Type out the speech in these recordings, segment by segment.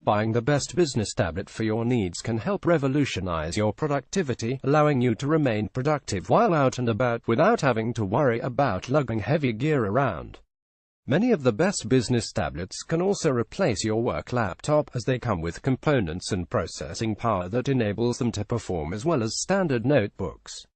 Buying the best business tablet for your needs can help revolutionize your productivity, allowing you to remain productive while out and about without having to worry about lugging heavy gear around. Many of the best business tablets can also replace your work laptop, as they come with components and processing power that enables them to perform as well as standard notebooks.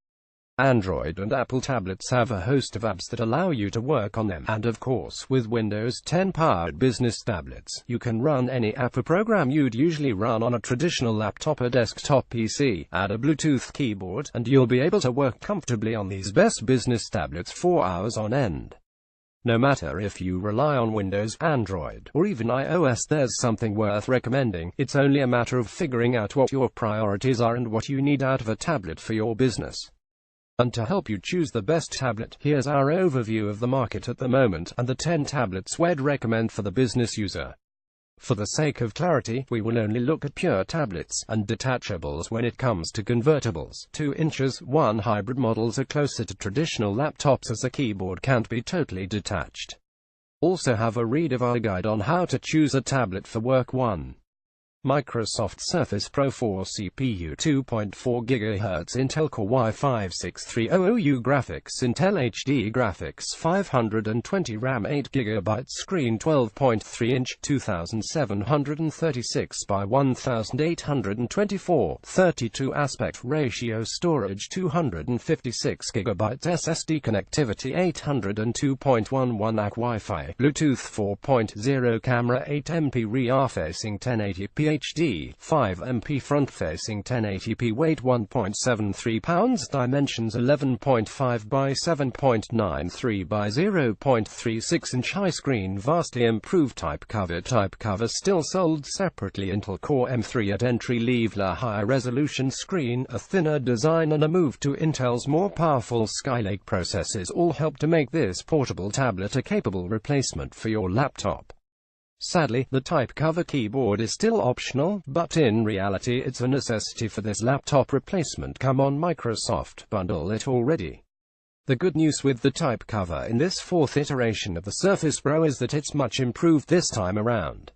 Android and Apple tablets have a host of apps that allow you to work on them, and of course, with Windows 10 powered business tablets, you can run any app or program you'd usually run on a traditional laptop or desktop PC. Add a Bluetooth keyboard, and you'll be able to work comfortably on these best business tablets for hours on end. No matter if you rely on Windows, Android, or even iOS, there's something worth recommending. It's only a matter of figuring out what your priorities are and what you need out of a tablet for your business. And to help you choose the best tablet, here's our overview of the market at the moment, and the 10 tablets we'd recommend for the business user. For the sake of clarity, we will only look at pure tablets and detachables when it comes to convertibles. 2 inches, 1 hybrid models are closer to traditional laptops as the keyboard can't be totally detached. Also have a read of our guide on how to choose a tablet for work. 1. Microsoft Surface Pro 4 CPU 2.4 GHz Intel Core i5-6300U Graphics Intel HD Graphics 520 RAM 8 GB Screen 12.3 inch 2736 by 1824 32 aspect ratio Storage 256 GB SSD Connectivity 802.11 AC Wi-Fi Bluetooth 4.0 Camera 8MP Rear Facing 1080p HD, 5MP front-facing 1080p Weight 1.73 pounds Dimensions 11.5 by 7.93 by 0.36 inch High screen Vastly improved type cover still sold separately Intel Core M3 at entry level higher resolution screen, a thinner design and a move to Intel's more powerful Skylake processors all help to make this portable tablet a capable replacement for your laptop. Sadly, the type cover keyboard is still optional, but in reality it's a necessity for this laptop replacement. Come on Microsoft, bundle it already. The good news with the type cover in this 4th iteration of the Surface Pro is that it's much improved this time around.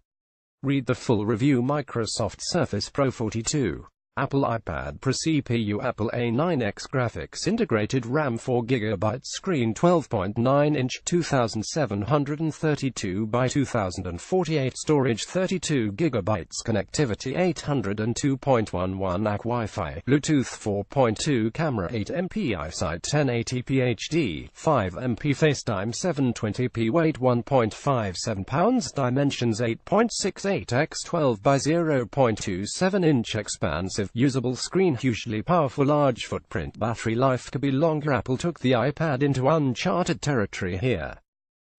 Read the full review. Microsoft Surface Pro 42. Apple iPad Pro CPU Apple A9X Graphics Integrated RAM 4GB Screen 12.9 inch 2732 by 2048 Storage 32GB Connectivity 802.11 AC Wi-Fi Bluetooth 4.2 Camera 8MP Eyesight 1080p HD 5MP FaceTime 720p Weight 1.57 pounds Dimensions 8.68 x 12 by 0.27 inch Expansive usable screen Hugely powerful large footprint Battery life could be longer. Apple took the iPad into uncharted territory here.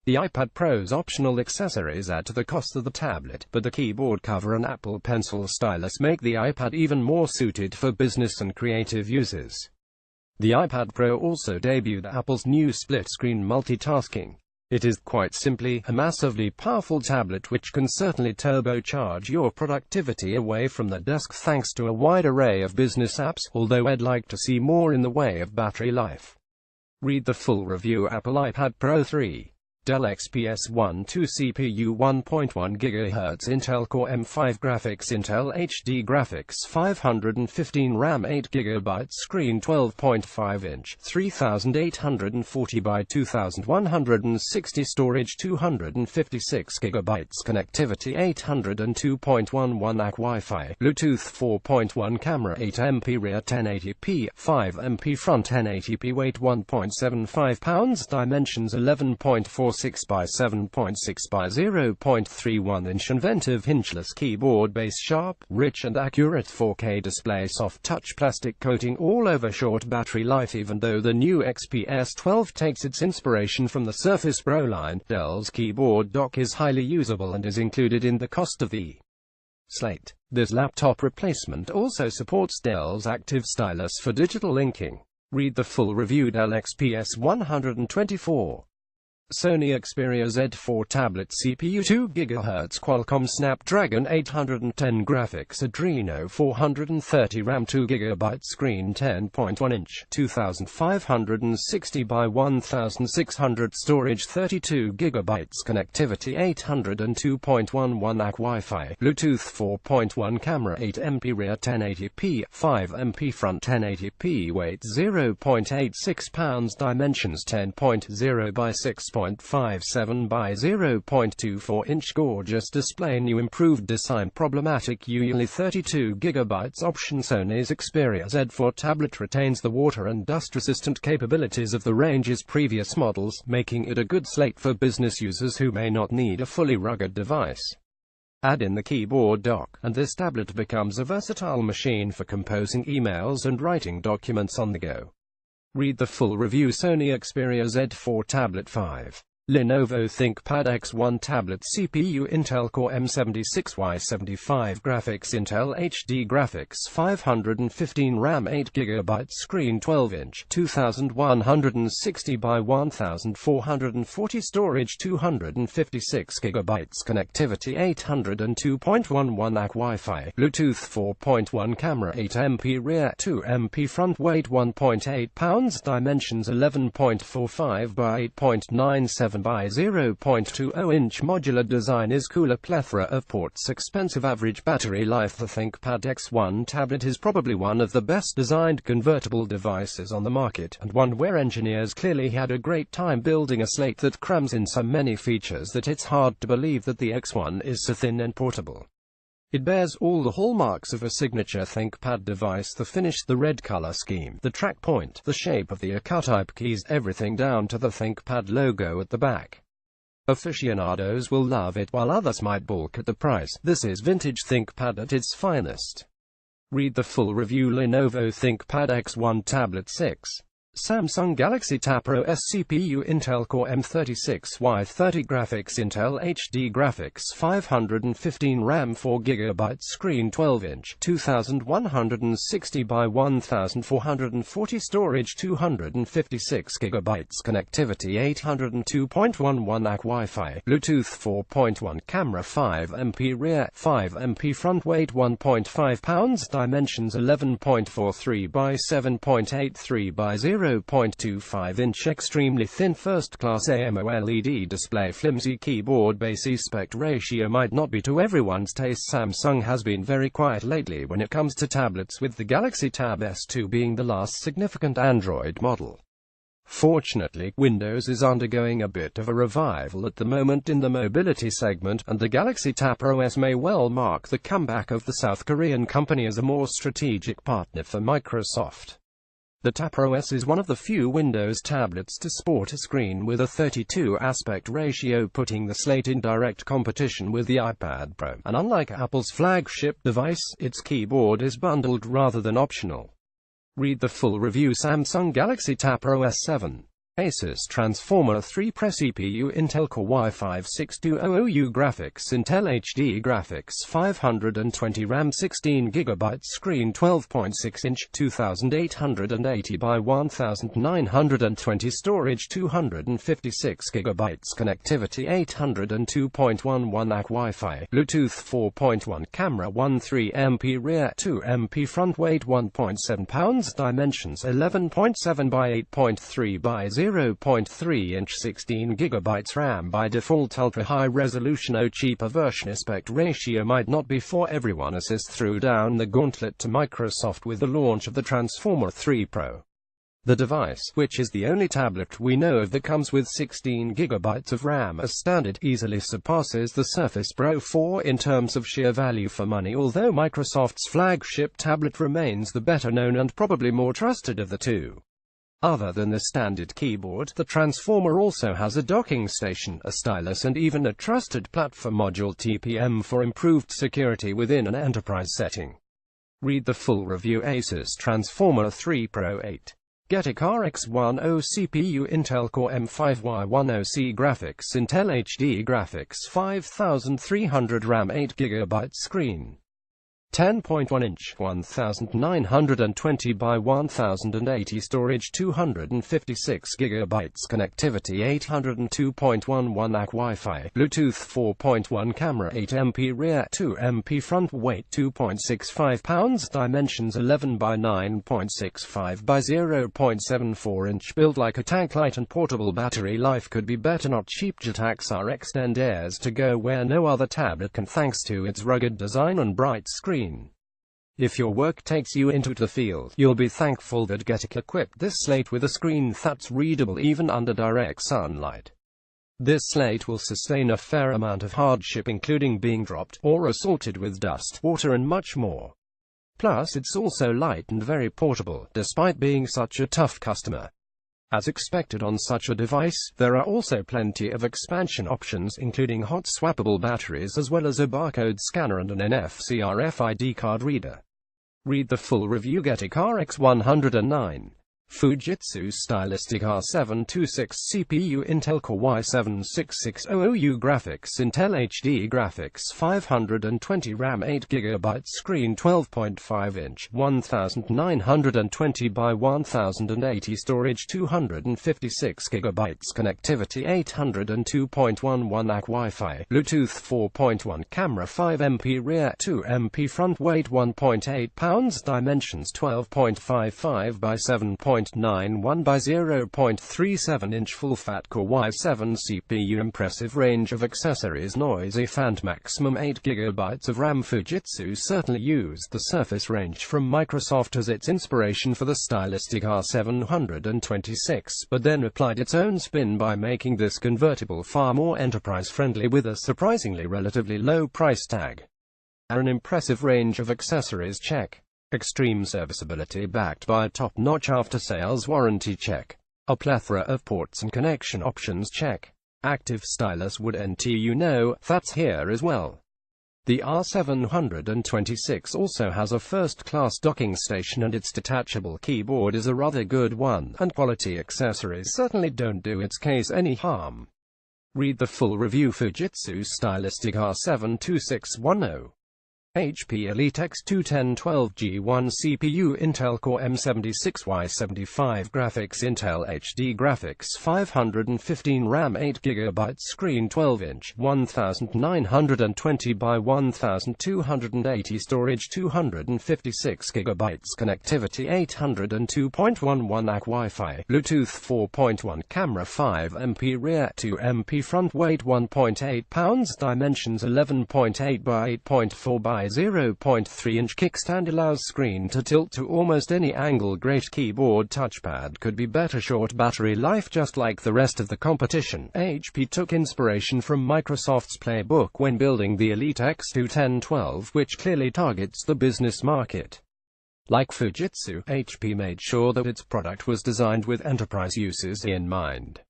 The iPad Pro's optional accessories add to the cost of the tablet, but the keyboard cover and Apple Pencil stylus make the iPad even more suited for business and creative uses. The iPad Pro also debuted Apple's new split-screen multitasking. It is, quite simply, a massively powerful tablet which can certainly turbocharge your productivity away from the desk thanks to a wide array of business apps, although I'd like to see more in the way of battery life. Read the full review. Apple iPad Pro 3. Dell XPS 1-2 CPU 1.1 GHz Intel Core M5 Graphics Intel HD Graphics 515 RAM 8 GB Screen 12.5 inch 3840 by 2160 Storage 256 GB Connectivity 802.11 AC Wi-Fi Bluetooth 4.1 Camera 8MP Rear 1080p 5MP Front 1080p Weight 1.75 pounds Dimensions 11.46 by 7.6 by 0.31 inch Inventive hinchless keyboard Base sharp, rich and accurate 4K display Soft touch plastic coating all over Short battery life. Even though the new XPS 12 takes its inspiration from the Surface Pro line, Dell's keyboard dock is highly usable and is included in the cost of the Slate. This laptop replacement also supports Dell's Active Stylus for digital inking. Read the full review. Dell XPS 124. Sony Xperia Z4 tablet CPU 2 GHz Qualcomm Snapdragon 810 graphics Adreno 430 RAM 2 GB screen 10.1 inch 2560 by 1600 storage 32 GB connectivity 802.11 AC Wi-Fi Bluetooth 4.1 camera 8MP rear 1080p 5MP front 1080p weight 0.86 pounds dimensions 10.0 by 6.57 by 0.24 inch gorgeous display new improved design problematic UI 32 GB option Sony's Xperia Z4 tablet retains the water and dust resistant capabilities of the range's previous models, making it a good slate for business users who may not need a fully rugged device. Add in the keyboard dock, and this tablet becomes a versatile machine for composing emails and writing documents on the go. Read the full review. Sony Xperia Z4 Tablet 5. Lenovo ThinkPad X1 Tablet CPU Intel Core M76Y75 Graphics Intel HD Graphics 515 RAM 8GB Screen 12-inch 2160 by 1440 Storage 256GB Connectivity 802.11 AC Wi-Fi Bluetooth 4.1 Camera 8MP rear 2MP front weight 1.8 pounds Dimensions 11.45 by 8.97 by 0.20 inch modular design is cooler plethora of ports expensive average battery life. The ThinkPad X1 tablet is probably one of the best designed convertible devices on the market, and one where engineers clearly had a great time building a slate that crams in so many features that it's hard to believe that the X1 is so thin and portable. It bears all the hallmarks of a signature ThinkPad device: the finish, the red color scheme, the track point, the shape of the AR-type keys, everything down to the ThinkPad logo at the back. Aficionados will love it, while others might balk at the price. This is vintage ThinkPad at its finest. Read the full review. Lenovo ThinkPad X1 Tablet 6. Samsung Galaxy Tab Pro S CPU Intel Core M36Y30 Graphics Intel HD Graphics 515 RAM 4GB Screen 12-inch 2160 by 1440 Storage 256GB Connectivity 802.11 AC Wi-Fi Bluetooth 4.1 Camera 5MP rear 5MP front weight 1.5 pounds Dimensions 11.43 by 7.83 by 0.25 inch extremely thin first-class AMOLED display flimsy keyboard base aspect ratio might not be to everyone's taste. Samsung has been very quiet lately when it comes to tablets, with the Galaxy Tab S2 being the last significant Android model. Fortunately, Windows is undergoing a bit of a revival at the moment in the mobility segment, and the Galaxy Tab Pro S may well mark the comeback of the South Korean company as a more strategic partner for Microsoft. The Tab Pro S is one of the few Windows tablets to sport a screen with a 32 aspect ratio, putting the slate in direct competition with the iPad Pro, and unlike Apple's flagship device, its keyboard is bundled rather than optional. Read the full review. Samsung Galaxy Tab Pro S7. Asus Transformer 3 Pro CPU Intel Core i5-6200U Graphics Intel HD Graphics 520 RAM 16GB Screen 12.6 inch 2880 by 1920 Storage 256GB Connectivity 802.11 AC Wi-Fi Bluetooth 4.1 Camera 13MP rear 2MP front weight 1.7 pounds Dimensions 11.7 by 8.3 by 0.3 inch 16GB RAM by default ultra-high resolution. Cheaper version aspect ratio might not be for everyone. Asus threw down the gauntlet to Microsoft with the launch of the Transformer 3 Pro. The device, which is the only tablet we know of that comes with 16GB of RAM as standard, easily surpasses the Surface Pro 4 in terms of sheer value for money, although Microsoft's flagship tablet remains the better known and probably more trusted of the two. Other than the standard keyboard, the Transformer also has a docking station, a stylus, and even a trusted platform module TPM for improved security within an enterprise setting. Read the full review. Asus Transformer 3 Pro 8. Getek RX10 CPU Intel Core M5Y10C Graphics Intel HD Graphics 5300 RAM 8GB Screen 10.1-inch 1920 by 1080 storage 256 GB connectivity 802.11 AC Wi-Fi Bluetooth 4.1 camera 8 MP rear 2 MP front weight 2.65 pounds dimensions 11 by 9.65 by 0.74 inch build like a tank light and portable battery life could be better not cheap Jetax R extend airs to go where no other tablet can thanks to its rugged design and bright screen. If your work takes you into the field, you'll be thankful that Getek equipped this slate with a screen that's readable even under direct sunlight. This slate will sustain a fair amount of hardship including being dropped, or assaulted with dust, water and much more. Plus it's also light and very portable, despite being such a tough customer. As expected on such a device, there are also plenty of expansion options including hot swappable batteries as well as a barcode scanner and an NFC RFID card reader. Read the full review. Getek RX 109. Fujitsu Stylistic R726 CPU Intel Core i7-6600U Graphics Intel HD Graphics 520 RAM 8GB Screen 12.5-inch 1920 by 1080 Storage 256GB Connectivity 802.11 AC Wi-Fi Bluetooth 4.1 Camera 5 MP rear 2 MP front weight 1.8 pounds Dimensions 12.55 by 7.91 by 0.37 inch full-fat Core i7 CPU Impressive range of accessories Noisy fan Maximum 8GB of RAM Fujitsu certainly used the Surface range from Microsoft as its inspiration for the stylistic R726, but then applied its own spin by making this convertible far more enterprise-friendly with a surprisingly relatively low price tag. An impressive range of accessories check. Extreme serviceability backed by a top-notch after-sales warranty check. A plethora of ports and connection options check. Active stylus would that's here as well. The R726 also has a first-class docking station and its detachable keyboard is a rather good one, and quality accessories certainly don't do its case any harm. Read the full review. Fujitsu Stylistic R72610. HP Elite X21012G1 CPU Intel Core M76Y75 Graphics Intel HD Graphics 515 RAM 8GB Screen 12-inch 1920 by 1280 Storage 256GB Connectivity 802.11 AC Wi-Fi Bluetooth 4.1 Camera 5 MP rear 2 MP front weight 1.8 pounds Dimensions 11.8 by 8.4 by 0.3 inch kickstand allows screen to tilt to almost any angle. Great keyboard touchpad could be better. Short battery life just like the rest of the competition. HP took inspiration from Microsoft's playbook when building the Elite X21012, which clearly targets the business market. Like Fujitsu, HP made sure that its product was designed with enterprise uses in mind.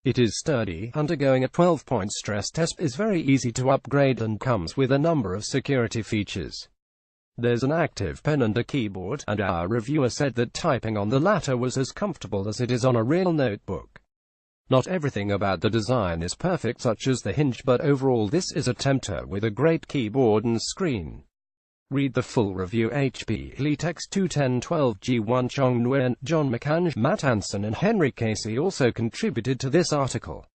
It is sturdy, undergoing a 12-point stress test, is very easy to upgrade and comes with a number of security features. There's an active pen and a keyboard, and our reviewer said that typing on the latter was as comfortable as it is on a real notebook. Not everything about the design is perfect, such as the hinge, but overall this is a tempter with a great keyboard and screen. Read the full review. HP Elite X21012G1 Chong Nguyen, John McCann, Matt Anson and Henry Casey also contributed to this article.